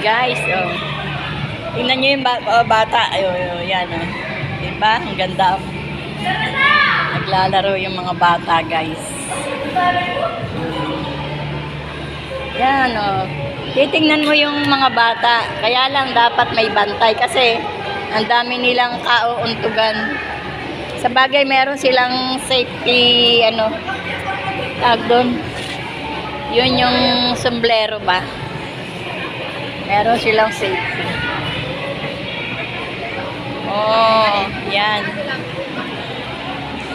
guys. Oh. Tingnan nyo yung bata. Yan. Oh. Diba? Ang ganda. Naglalaro yung mga bata, guys. Yan, oh. Titingnan mo yung mga bata. Kaya lang dapat may bantay kasi ang dami nilang kauuntugan. Sa bagay, meron silang safety, tag doon. Yun yung sombrero ba? Meron silang safety. Oh, yan.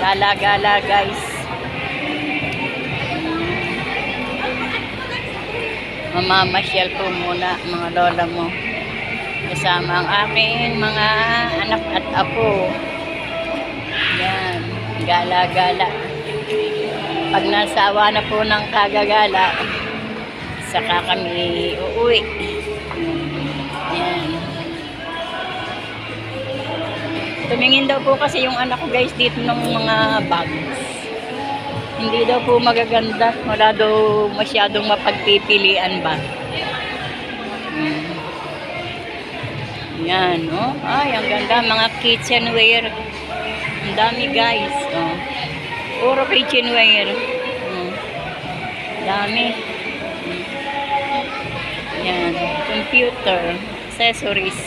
Gala-gala, guys. Mamamasyal po muna mga lola mo. Kasama ang aking mga anak at apo. Yan. Gala-gala. Pag nasawa na po ng kagagala, saka kami uuwi. Yan. Tumingin daw po kasi yung anak ko guys dito ng mga bags. Hindi daw po magaganda. Wala daw masyadong mapagpipilian ba. Yan, oh. Ay, ang ganda. Mga kitchenware. Ang dami guys. Oh. Puro kitchenware. Dami. Yan. Computer. Accessories.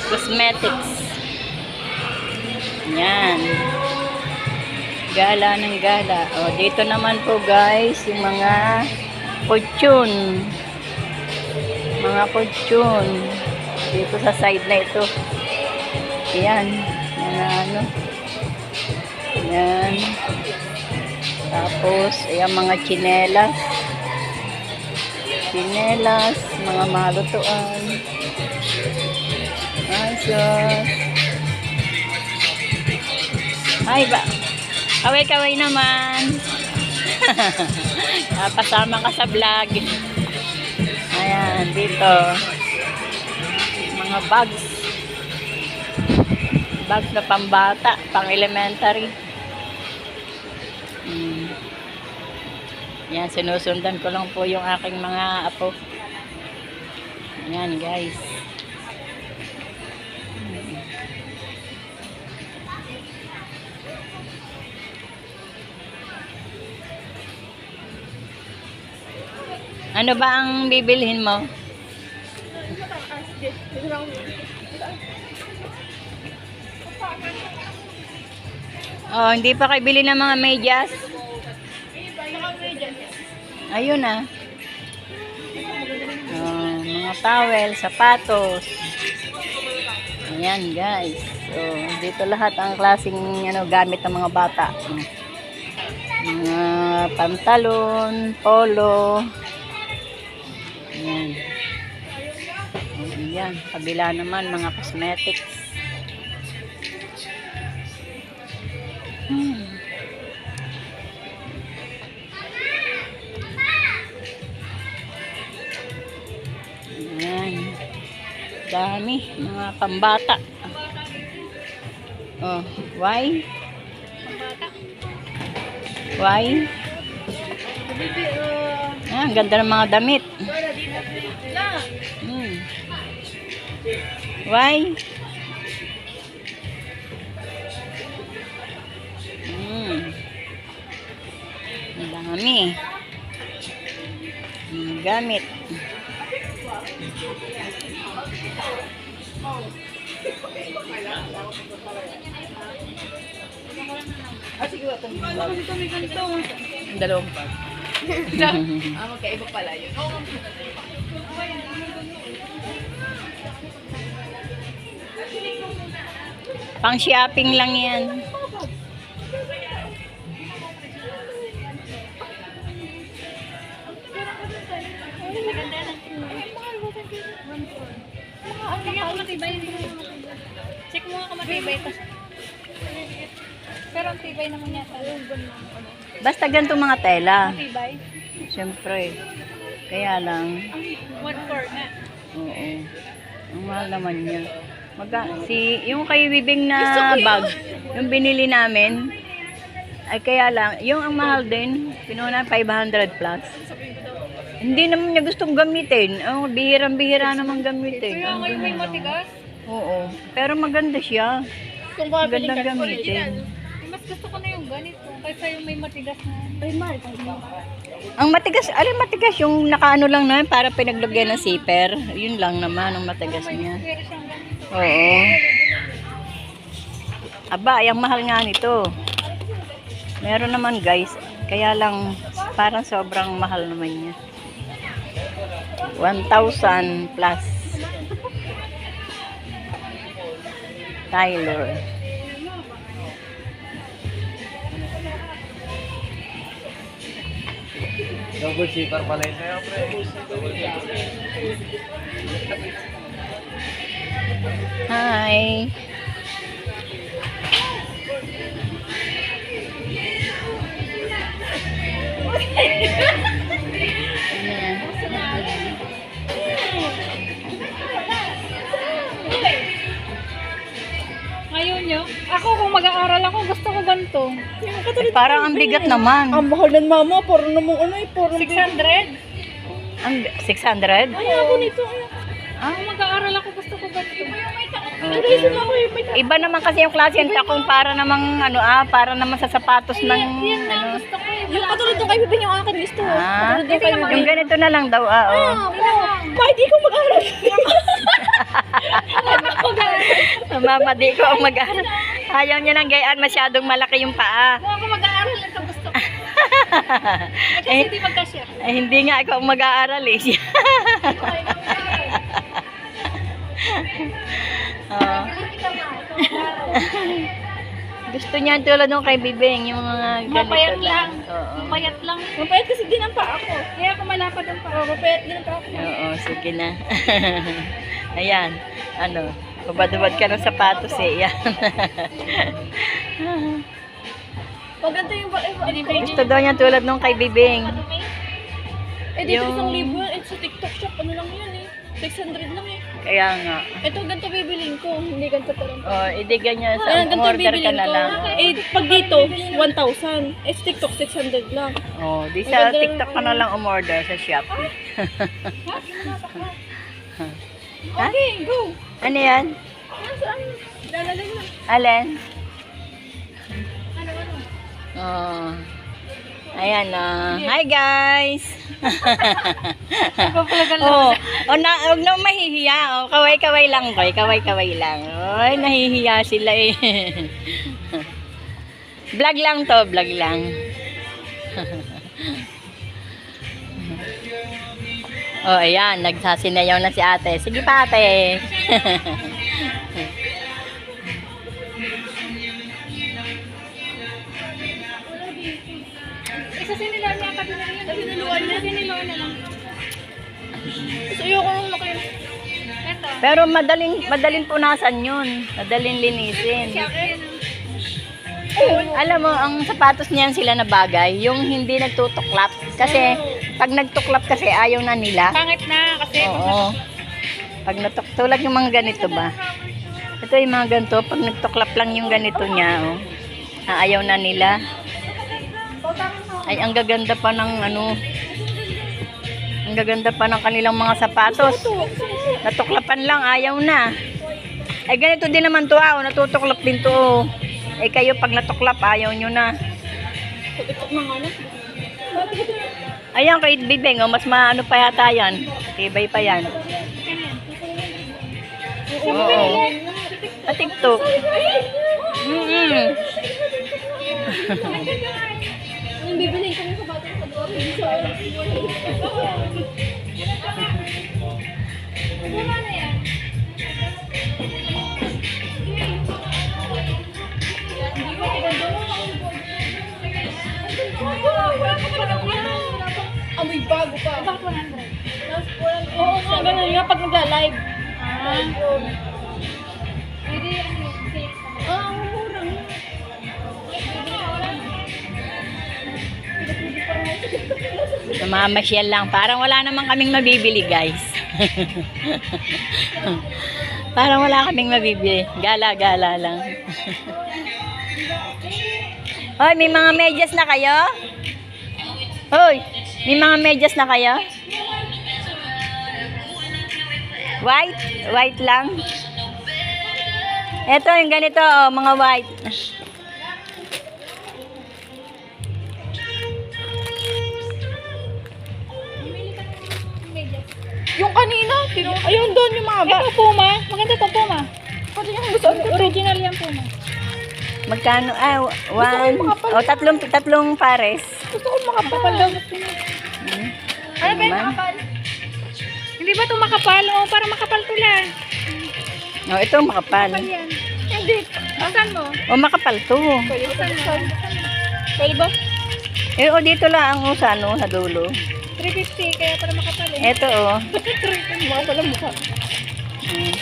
Cosmetics. Yan. Gala ng gala. O, dito naman po guys, yung mga kutsyon. Mga kutsyon. Dito sa side na ito. Yan. Mga Yan. Tapos, ayan mga tsinelas. Tsinelas, mga malutuan. Asos. Ay ba? Kaway-kaway naman. Pasama ka sa vlog. Ayan, dito. Mga bags. Bags na pambata, pang elementary. Yan, sinusundan ko lang po yung aking mga apo. Ayan, guys. Ano ba ang bibilhin mo? Oh, hindi pa kayo bili ng mga medyas? Ayun ah. Oh, mga towel, sapatos. Ayan guys. So, dito lahat ang klaseng gamit ng mga bata. Mga pantalon, polo. Ayan. Ayan. Kabila naman mga cosmetics. Ayan. Dami. Mga pambata. Oh, why? Why? Ang ganda ng mga damit. Why? Ang dami. Gamit. Ang dalawang pa. Magkaiba pala yun. Pang shopping lang yan. Check mo nga kung matibay pa. Pero ang tibay naman yata. Basta ganitong mga tela. Matibay? Siyempre. Kaya lang. 1/4 na. Oo. Ang mahal naman niya. Yung kay Bibing na bag, yung binili namin, ay kaya lang, yung ang mahal din, pinuha na 500 plus. Hindi naman niya gustong gamitin. Oh, bihirang-bihira naman gamitin. Kaya ngayon may matigas. Oo. Pero maganda siya. Kung Magandang gamitin. Mas gusto ko na yung ganito kaysa yung may matigas na. Ay, Mark. Ang matigas, alin matigas? Yung nakaano lang naman para pinaglagyan ng zipper. Yun lang naman ang matigas niya. Pero siyang ganito. Oo. Aba, ay ang mahal nga nito. Meron naman guys. Kaya lang, parang sobrang mahal naman niya. 1,000 plus. Tyler. Double zipper pala yun sa'yo, pre. Hi. Ayaw nyo? Ako kung mag-aaral ako, gusto ko ganito. Parang ang bigat naman. Ang mahal ng mama, parang namang ano eh, parang 600? Ang 600? Ay, ako nito. Kung mag-aaral ako, gusto ko ganito. Iba naman kasi yung klase yung takong para namang para naman sa sapatos ng Yan na ano. gusto ko. Yung katulad yung kay Bibing yung akin gusto. Ah, Katulad yung kay Bibing. yung ganito na lang daw, oo. Ma, hindi ko mag-aaral. Mama, di ko ang mag-aaral. Ayaw niya ng gayaan, masyadong malaki yung paa. Kung ako mag-aaral, ito gusto ko. Kasi Eh, hindi magkasya. hindi nga ako ang mag-aaral eh. Oo. Gusto niya tulad nung kay Bibing, yung mga ganito Mapayat lang. lang. Oo. Mapayat lang. Mapayat kasi din ang paa ko. Kaya ako malapad ang paa. Mapayat din ang paa ko. Oo, sige na. Ayan, ano, babad-babad ka ng sapatos eh. Yan. Pag ganito yung Gusto daw niya tulad nung kay Bibing. eh dito Yung- 1,000 yan. Eh, sa TikTok shop, ano lang yan eh. 600 lang eh. Kaya nga. Ito, ganito bibiling ko. Hindi ganito pa lang. Oh, idigan niya sa Ayan, ganito order ka bibiling na ko. lang. Eh, pag dito, 1,000. Eh, sa TikTok, 600 lang. Oh, di sa TikTok ka na lang umorder sa Shopee. Ha? Okay, go. Ano yan? Nasaan? Lalagay na. Alin? Oh. Ayan Hi guys. Oh, wag na mahihiya. Oh, kaway-kaway lang, boy. Kaway-kaway lang. Oy, nahihiya sila eh. Vlog lang to, vlog lang. Oh, ayan, nagsasinayaw na si ate. Sige pa, ate. Isa sinilaw niya ka din na yun. Siniluan na. Siniluan na lang. So, ayoko nung laki. Ito. Pero madaling punasan yun. Madaling linisin. Alam mo, ang sapatos niyan sila na bagay, yung hindi nagtutuklap. Kasi, pag nagtuklap kasi, ayaw na nila. Pangit na kasi. Oo. Pag tulad yung mga ganito ba? Ito yung mga ganito, pag nagtuklap lang yung ganito niya, oh. Ayaw na nila. Ay, ang gaganda pa ng ano, ang gaganda pa ng kanilang mga sapatos. Natuklapan lang, ayaw na. Ay, ganito din naman to, natutuklap din to, oh. Eh, kayo pag natuklap, ayaw nyo na. Ayan, kay Bibing, oh, mas maano pa yata yan. Tibay pa yan. Oo. Sa TikTok. Yung bibiling ko yung sapatos sa doon. Amoy bago pa. Bakit 100? Oo, mga ganun nga pag nagla-live. Pwede yan yung six. Ah, ang mura nga. Namamasyal lang. Parang wala naman kaming mabibili, guys. Parang wala kaming mabibili. Gala-gala lang. Hoy, may mga medyas na kayo? Hoy, May mga medyas na kayo? White? White lang? Ito yung ganito, oh, mga white. Yung kanina, ayun doon yung mga Ito, Puma. Maganda to, Puma. Pati yung gusto ko. Original yan, Puma. Magkano? One. Oh, tatlong pares. Gusto ko makapal. Kapal daw. Gusto niya. Ano ba yung Naman. makapal? Hindi ba ito makapal? O, para makapal to lang. Oh, ito makapal. Kapal yan. Hindi. Asan mo? Oh, makapal to. Pwede ba? Asan mo? Pwede ba? Eh, oh, dito lang ang sa ano, sa dulo. 350, kaya para makapal eh. Ito, oh. Makapal ang mukha. Mm.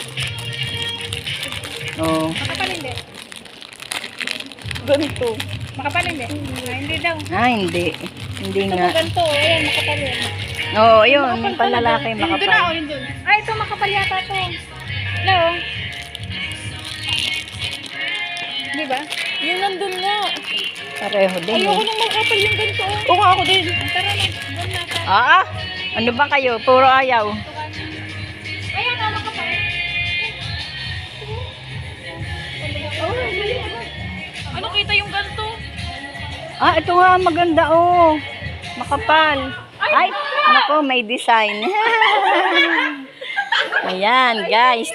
Oh. Makapal hindi. Ganito. Makapal hindi. Hindi daw. Ah, hindi. Hindi Ito nga. mo ganito. Ayan, makapal yan. Oo, yun. Yung panlalaki Yun doon na, makapal. yun doon. Ay, ito makapal yata to. Hello? Di ba? Yung nandun nga. Pareho din. Ayoko Eh. nang makapal yung ganito. Oo nga ako din. Tara na. Doon na. Ah, ano ba kayo? Puro ayaw. Ayan, makapal. Ano kita yung ganito? Ah, ito nga maganda, oh. Makapal. Ay, nako, may design. Ayan, guys.